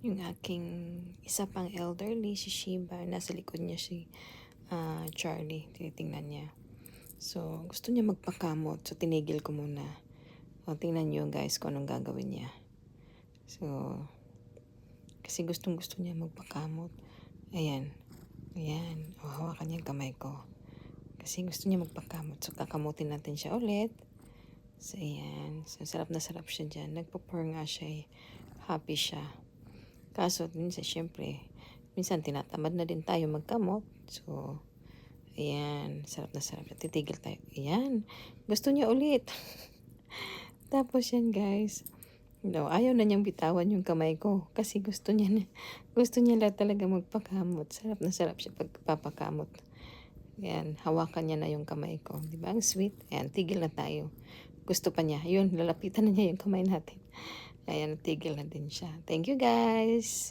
Yung aking isa pang elderly, si Shiba, nasa likod niya si Charlie, tinitingnan niya. So, gusto niya magpakamot. So, tinigil ko muna. O, tingnan niyo guys kung anong gagawin niya. So, kasi gustong gusto niya magpakamot. Ayan. Ayan. O, hawakan niya yung kamay ko. Kasi gusto niya magpakamot. So, kakamutin natin siya ulit. So, ayan. So, sarap na sarap siya dyan. Nagpo-purr nga siya eh. Happy siya. Kaso, minsan, syempre, minsan tinatamad na din tayo magkamot. So, ayan. Sarap na sarap. Titigil tayo. Ayan. Gusto niya ulit. Tapos yan, guys. No, ayaw na niyang bitawan yung kamay ko. Kasi gusto niya na, gusto niya lang talaga magpakamot. Sarap na sarap siya pagpapakamot. Ayan, hawakan niya na yung kamay ko. Di ba? Ang sweet. Ayan, tigil na tayo. Gusto pa niya. Yun, lalapitan na niya yung kamay natin. Ayan, tigil na din siya. Thank you, guys.